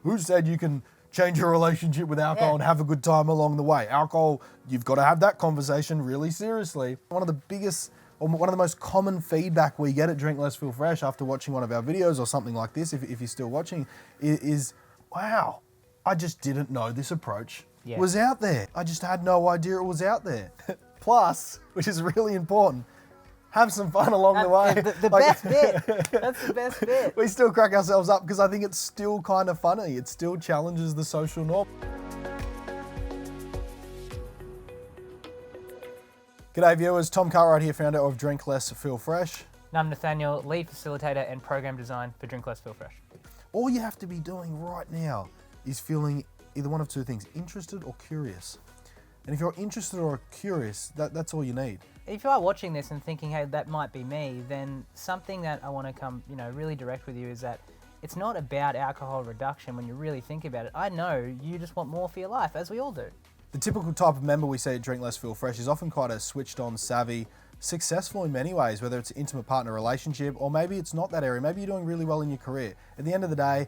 who said you can change your relationship with alcohol and have a good time along the way? Alcohol, you've got to have that conversation really seriously. One of the biggest, or one of the most common feedback we get at Drinkless Feel Fresh after watching one of our videos or something like this, if you're still watching, is, wow, I just didn't know this approach was out there. I just had no idea it was out there. Plus, which is really important, have some fun along the way. The best bit. That's the best bit. We still crack ourselves up because I think it's still kind of funny. It still challenges the social norm. G'day viewers, Tom Cartwright here, founder of Drinkless Feel Fresh. And I'm Nathaniel, lead facilitator and program design for Drinkless Feel Fresh. All you have to be doing right now is feeling either one of two things, interested or curious. And if you're interested or curious, that's all you need. If you are watching this and thinking, hey, that might be me, then something that I want to come, really direct with you is that it's not about alcohol reduction when you really think about it. I know you just want more for your life, as we all do. The typical type of member we see at Drinkless Feel Fresh is often quite a switched on, savvy, successful in many ways, whether it's an intimate partner relationship or maybe it's not that area. Maybe you're doing really well in your career. At the end of the day,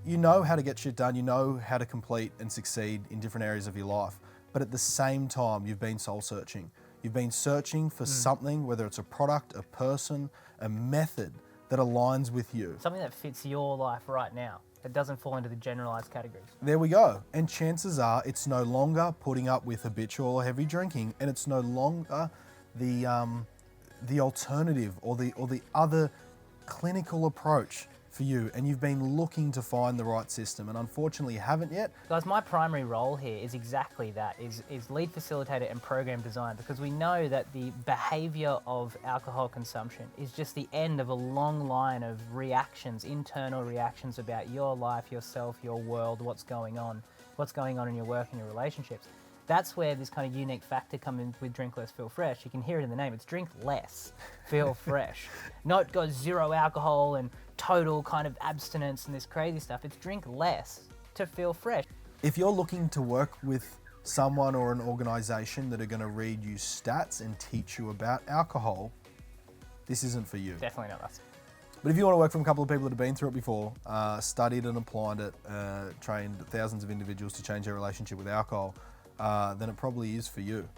you know how to get shit done. You know how to complete and succeed in different areas of your life. But at the same time, you've been soul searching. You've been searching for something, whether it's a product, a person, a method that aligns with you. Something that fits your life right now, that doesn't fall into the generalized categories. There we go. And chances are it's no longer putting up with habitual or heavy drinking, and it's no longer the alternative or the other clinical approach for you, and you've been looking to find the right system, and unfortunately you haven't yet. Guys, my primary role here is exactly that, is lead facilitator and program design, because we know that the behavior of alcohol consumption is just the end of a long line of reactions, internal reactions about your life, yourself, your world, what's going on in your work and your relationships. That's where this kind of unique factor comes in with Drinkless Feel Fresh. You can hear it in the name. It's drink less, feel fresh. Not got zero alcohol and total kind of abstinence and this crazy stuff. It's drink less to feel fresh. If you're looking to work with someone or an organization that are going to read you stats and teach you about alcohol, this isn't for you. Definitely not us. But if you want to work from a couple of people that have been through it before, studied and applied it, trained thousands of individuals to change their relationship with alcohol, then it probably is for you.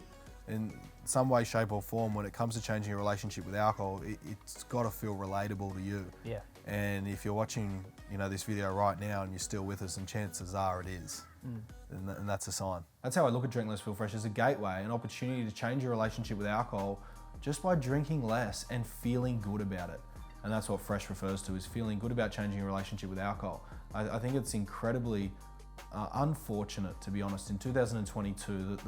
In some way, shape or form, when it comes to changing your relationship with alcohol, it's got to feel relatable to you. Yeah. And if you're watching, this video right now and you're still with us, and chances are it is, and that's a sign. That's how I look at Drinkless Feel Fresh, as a gateway, an opportunity to change your relationship with alcohol just by drinking less and feeling good about it. And that's what Fresh refers to, is feeling good about changing your relationship with alcohol. I think it's incredibly unfortunate, to be honest. In 2022,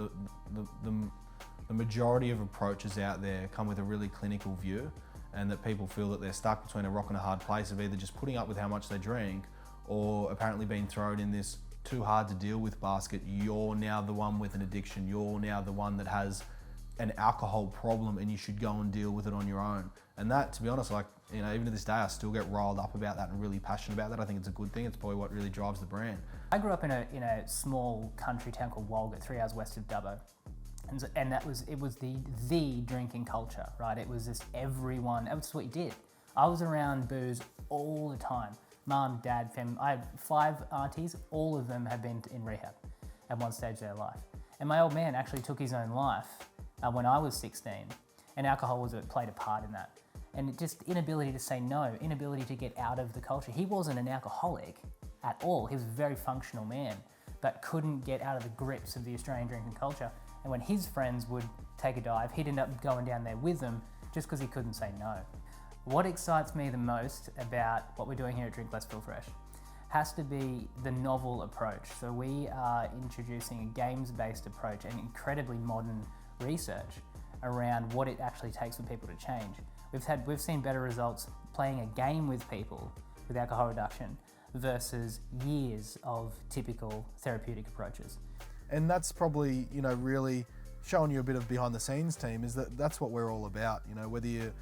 the majority of approaches out there come with a really clinical view, and that people feel that they're stuck between a rock and a hard place of either just putting up with how much they drink, or apparently being thrown in this too hard to deal with basket. You're now the one with an addiction. You're now the one that has an alcohol problem, and you should go and deal with it on your own. And that, to be honest, even to this day, I still get riled up about that and really passionate about that. I think it's a good thing. It's probably what really drives the brand. I grew up in a small country town called Walgett, 3 hours west of Dubbo. And it was the drinking culture, right? It was just everyone, that was what you did. I was around booze all the time. Mum, dad, family. I have 5 aunties, all of them have been in rehab at one stage of their life. And my old man actually took his own life when I was 16, and alcohol played a part in that. And just inability to say no, inability to get out of the culture. He wasn't an alcoholic at all. He was a very functional man, but couldn't get out of the grips of the Australian drinking culture. And when his friends would take a dive, he'd end up going down there with them just because he couldn't say no. What excites me the most about what we're doing here at Drinkless Feel Fresh has to be the novel approach. So we are introducing a games-based approach and incredibly modern research around what it actually takes for people to change. We've seen better results playing a game with people with alcohol reduction versus years of typical therapeutic approaches. And that's probably, really showing you a bit of behind the scenes, team, is that's what we're all about. Whether you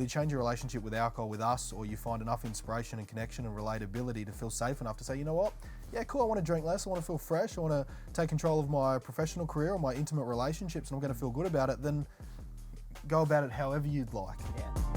change your relationship with alcohol with us, or you find enough inspiration and connection and relatability to feel safe enough to say, you know what, yeah, cool, I want to drink less, I want to feel fresh, I want to take control of my professional career or my intimate relationships, and I'm going to feel good about it, then go about it however you'd like. Yeah.